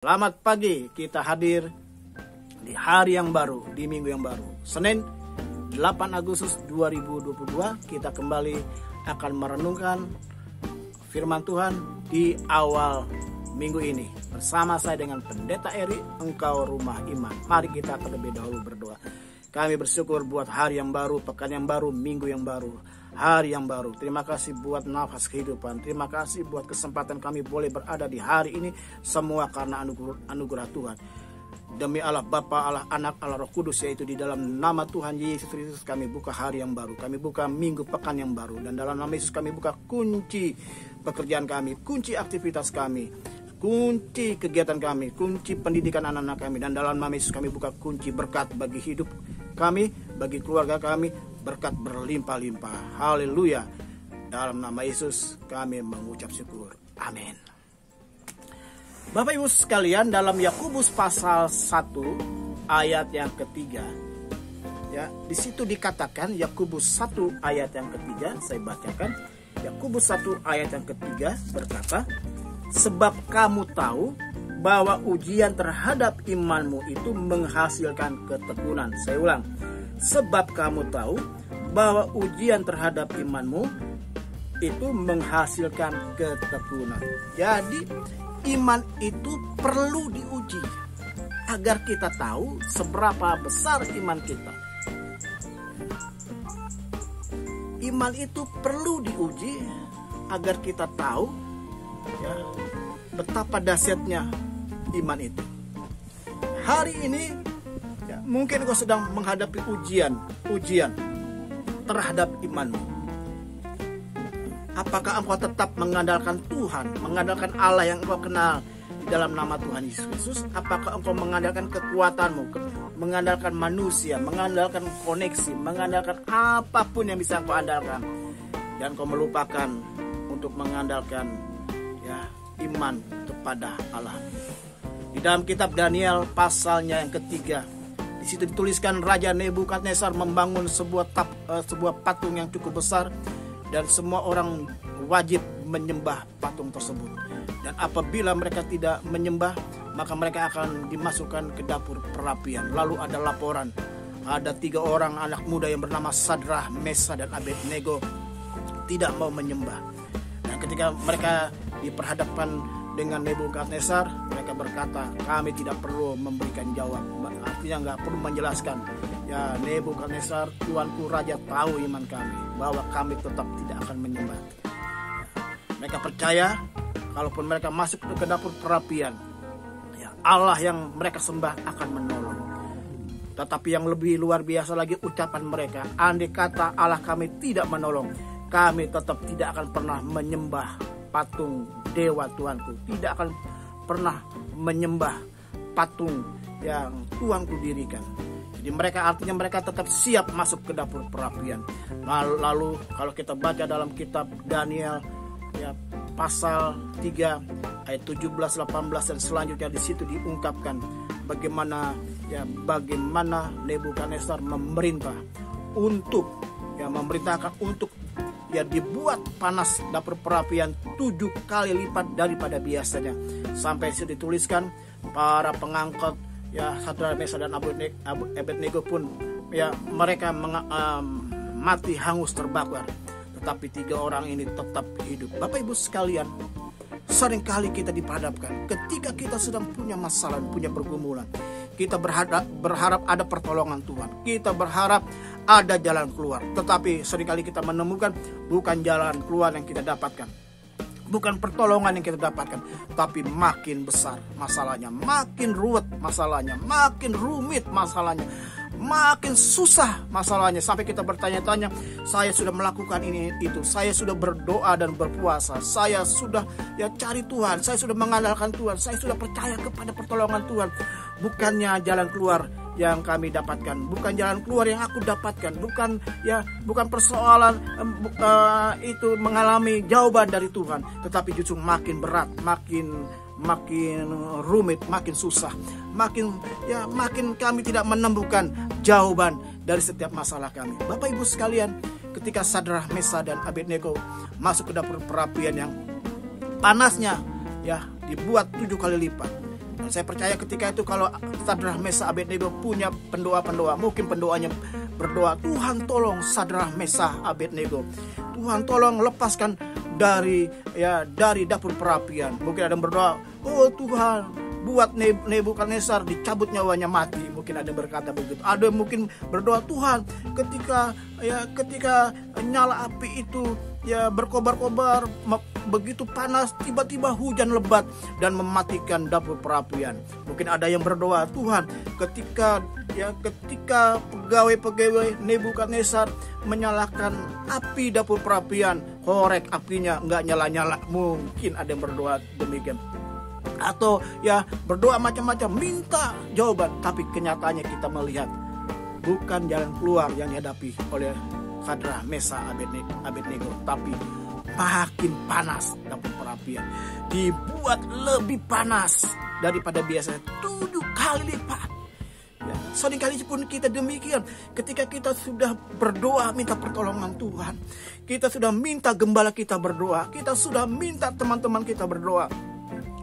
Selamat pagi, kita hadir di hari yang baru, di minggu yang baru. Senin 8 Agustus 2022, kita kembali akan merenungkan firman Tuhan di awal minggu ini. Bersama saya dengan Pendeta Eri, engkau rumah iman. Mari kita terlebih dahulu berdoa. Kami bersyukur buat hari yang baru, pekan yang baru, minggu yang baru, hari yang baru. Terima kasih buat nafas kehidupan. Terima kasih buat kesempatan kami boleh berada di hari ini. Semua karena anugerah Tuhan. Demi Allah Bapa, Allah Anak, Allah Roh Kudus, yaitu di dalam nama Tuhan Yesus Kristus kami buka hari yang baru. Kami buka minggu pekan yang baru. Dan dalam nama Yesus kami buka kunci pekerjaan kami, kunci aktivitas kami, kunci kegiatan kami, kunci pendidikan anak-anak kami. Dan dalam nama Yesus kami buka kunci berkat bagi hidup kami, bagi keluarga kami, berkat berlimpah-limpah. Haleluya. Dalam nama Yesus kami mengucap syukur. Amin. Bapak Ibu sekalian, dalam Yakobus pasal 1 ayat yang ketiga, ya, di situ dikatakan, Yakobus 1 ayat yang ketiga, saya bacakan. Yakobus 1 ayat yang ketiga berkata, sebab kamu tahu bahwa ujian terhadap imanmu itu menghasilkan ketekunan. Saya ulang. Sebab kamu tahu bahwa ujian terhadap imanmu itu menghasilkan ketekunan. Jadi iman itu perlu diuji agar kita tahu seberapa besar iman kita. Iman itu perlu diuji agar kita tahu, ya, betapa dahsyatnya iman itu. Hari ini, ya, mungkin kau sedang menghadapi ujian terhadap imanmu. Apakah engkau tetap mengandalkan Tuhan, mengandalkan Allah yang engkau kenal di dalam nama Tuhan Yesus Kristus? Apakah engkau mengandalkan kekuatanmu, mengandalkan manusia, mengandalkan koneksi, mengandalkan apapun yang bisa engkau andalkan, dan kau melupakan untuk mengandalkan, ya, iman kepada Allah? Di dalam kitab Daniel pasalnya yang ketiga, di situ dituliskan Raja Nebukadnezar membangun sebuah patung yang cukup besar, dan semua orang wajib menyembah patung tersebut. Dan apabila mereka tidak menyembah, maka mereka akan dimasukkan ke dapur perapian. Lalu ada laporan, ada 3 orang anak muda yang bernama Sadrah, Mesa, dan Abednego tidak mau menyembah. Dan ketika mereka diperhadapkan dengan Nebukadnezar, mereka berkata, kami tidak perlu memberikan jawab. Artinya nggak perlu menjelaskan. Ya, Nebukadnezar, Tuanku Raja tahu iman kami, bahwa kami tetap tidak akan menyembah. Mereka percaya, kalaupun mereka masuk ke dapur perapian, ya, Allah yang mereka sembah akan menolong. Tetapi yang lebih luar biasa lagi ucapan mereka, andai kata Allah kami tidak menolong, kami tetap tidak akan pernah menyembah patung dewa Tuanku, tidak akan pernah menyembah patung yang Tuanku dirikan. Jadi artinya mereka tetap siap masuk ke dapur perapian. Lalu kalau kita baca dalam kitab Daniel, ya, pasal 3 ayat 17, 18 dan selanjutnya, di situ diungkapkan bagaimana Nebukadnezar memerintahkan untuk ya dibuat panas dapur perapian 7 kali lipat daripada biasanya. Sampai situ dituliskan para pengangkut, ya, Sadrah, Mesa, dan Abednego pun, ya, mereka mati hangus terbakar. Tetapi 3 orang ini tetap hidup. Bapak Ibu sekalian, seringkali kita diperhadapkan ketika kita sedang punya masalah, punya pergumulan, kita berharap ada pertolongan Tuhan, kita berharap ada jalan keluar. Tetapi seringkali kita menemukan bukan jalan keluar yang kita dapatkan, bukan pertolongan yang kita dapatkan, tapi makin besar masalahnya, makin ruwet masalahnya, makin rumit masalahnya, makin susah masalahnya. Sampai kita bertanya-tanya, saya sudah melakukan ini itu, saya sudah berdoa dan berpuasa, saya sudah, ya, cari Tuhan, saya sudah mengandalkan Tuhan, saya sudah percaya kepada pertolongan Tuhan. Bukannya jalan keluar yang kami dapatkan, bukan jalan keluar yang aku dapatkan, bukan persoalan itu mengalami jawaban dari Tuhan, tetapi justru makin berat, makin rumit, makin susah, makin kami tidak menemukan jawaban dari setiap masalah kami. Bapak Ibu sekalian, ketika Sadrah, Mesa, dan Abednego masuk ke dapur perapian yang panasnya, ya, dibuat 7 kali lipat, dan Saya percaya ketika itu kalau Sadrak, Mesak, Abednego punya pendoa-pendoa, mungkin pendoanya berdoa, Tuhan tolong Sadrak, Mesak, Abednego, Tuhan tolong lepaskan dari dapur perapian. Mungkin ada yang berdoa, oh Tuhan, buat Nebukadnezar dicabut nyawanya mati. Mungkin ada yang berkata begitu. Ada yang mungkin berdoa, Tuhan, ketika nyala api itu berkobar-kobar, begitu panas, tiba-tiba hujan lebat dan mematikan dapur perapian. Mungkin ada yang berdoa, Tuhan, ketika pegawai-pegawai Nebukadnezar menyalakan api dapur perapian, korek apinya nggak nyala-nyala. Mungkin ada yang berdoa demikian. Atau berdoa macam-macam, minta jawaban. Tapi kenyataannya kita melihat bukan jalan keluar yang dihadapi oleh Sadrak, Mesak, Abednego, tapi makin panas dapur perapian. Dibuat lebih panas daripada biasanya 7 kali lipat. Seringkali pun kita demikian. Ketika kita sudah berdoa minta pertolongan Tuhan, kita sudah minta gembala kita berdoa, kita sudah minta teman-teman kita berdoa,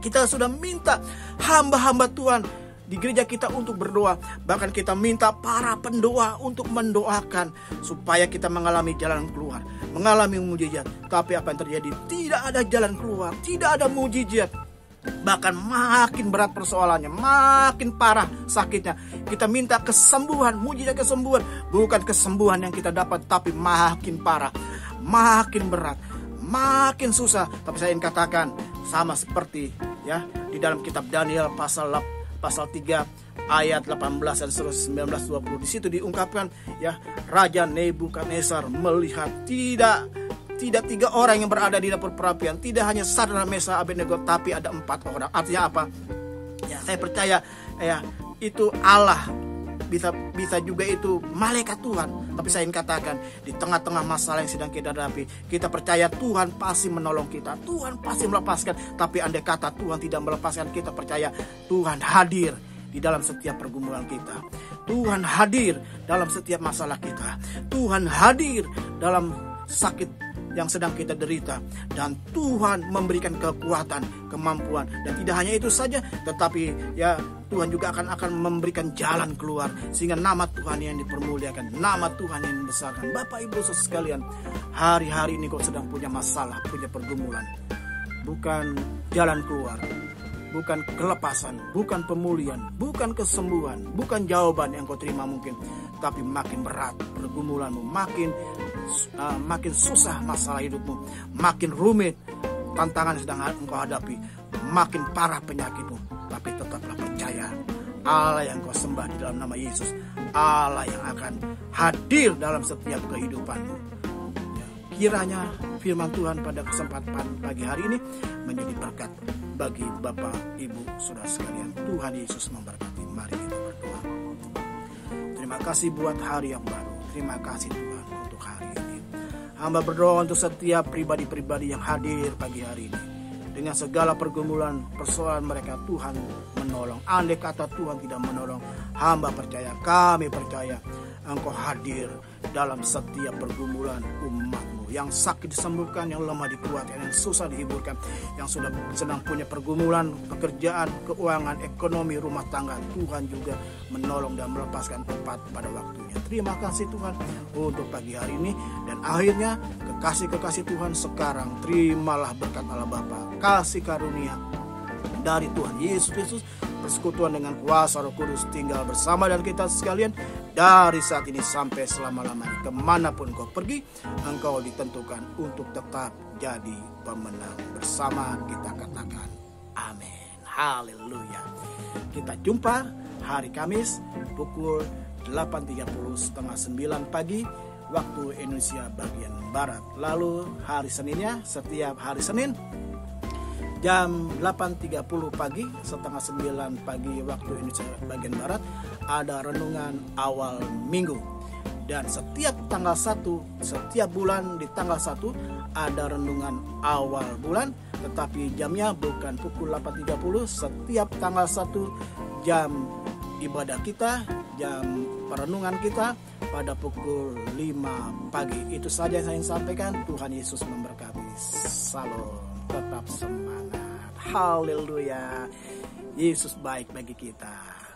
kita sudah minta hamba-hamba Tuhan di gereja kita untuk berdoa. Bahkan kita minta para pendoa untuk mendoakan supaya kita mengalami jalan keluar, mengalami mujizat. Tapi apa yang terjadi? Tidak ada jalan keluar, tidak ada mujizat. Bahkan makin berat persoalannya, makin parah sakitnya. Kita minta kesembuhan, mujizat kesembuhan. Bukan kesembuhan yang kita dapat, tapi makin parah, makin berat, makin susah. Tapi saya ingin katakan, sama seperti di dalam kitab Daniel pasal 3 ayat 18 dan 19-20. Di situ diungkapkan Raja Nebukadnezar melihat tidak 3 orang yang berada di dapur perapian, tidak hanya Sadrak, Mesak, Abednego, tapi ada 4 orang. Artinya apa? Saya percaya itu Allah, bisa juga itu malaikat Tuhan. Tapi saya ingin katakan, di tengah-tengah masalah yang sedang kita hadapi, kita percaya Tuhan pasti menolong kita, Tuhan pasti melepaskan. Tapi andai kata Tuhan tidak melepaskan, kita percaya Tuhan hadir di dalam setiap pergumulan kita. Tuhan hadir dalam setiap masalah kita. Tuhan hadir dalam sakit yang sedang kita derita, dan Tuhan memberikan kekuatan, kemampuan. Dan tidak hanya itu saja, tetapi Tuhan juga akan memberikan jalan keluar, sehingga nama Tuhan yang dipermuliakan, nama Tuhan yang dibesarkan. Bapak Ibu sekalian, hari-hari ini kau sedang punya masalah, punya pergumulan, bukan jalan keluar, bukan kelepasan, bukan pemulihan, bukan kesembuhan, bukan jawaban yang kau terima mungkin, tapi makin berat pergumulanmu, makin susah masalah hidupmu, makin rumit tantangan yang sedang engkau hadapi, makin parah penyakitmu. Tapi tetaplah percaya, Allah yang kau sembah di dalam nama Yesus, Allah yang akan hadir dalam setiap kehidupanmu. Kiranya firman Tuhan pada kesempatan pagi hari ini menjadi berkat bagi Bapak, Ibu, Saudara sekalian. Tuhan Yesus memberkati. Mari kita berdoa. Terima kasih buat hari yang baru. Terima kasih Tuhan untuk hari ini. Hamba berdoa untuk setiap pribadi-pribadi yang hadir pagi hari ini. Dengan segala pergumulan, persoalan mereka, Tuhan menolong. Andai kata Tuhan tidak menolong, hamba percaya, kami percaya, Engkau hadir dalam setiap pergumulan umat-Mu. Yang sakit disembuhkan, yang lemah dikuatkan, yang susah dihiburkan, yang sudah sedang punya pergumulan, pekerjaan, keuangan, ekonomi, rumah tangga, Tuhan juga menolong dan melepaskan tepat pada waktunya. Terima kasih Tuhan untuk pagi hari ini. Dan akhirnya kekasih-kekasih Tuhan sekarang, terimalah berkat Allah Bapa, kasih karunia dari Tuhan Yesus Kristus, persekutuan dengan kuasa Roh Kudus tinggal bersama dan kita sekalian dari saat ini sampai selama-lamanya. Kemanapun kau pergi, engkau ditentukan untuk tetap jadi pemenang. Bersama kita katakan amin. Haleluya. Kita jumpa hari Kamis pukul 8.30 setengah 9 pagi waktu Indonesia bagian Barat. Lalu hari Seninnya, setiap hari Senin jam 8.30 pagi setengah 9 pagi waktu Indonesia bagian Barat ada renungan awal minggu. Dan setiap tanggal 1, setiap bulan di tanggal 1 ada renungan awal bulan, tetapi jamnya bukan pukul 8.30. Setiap tanggal 1 jam ibadah kita, jam perenungan kita pada pukul 5 pagi. Itu saja yang saya ingin sampaikan. Tuhan Yesus memberkati. Salam, tetap semangat. Haleluya. Yesus baik bagi kita.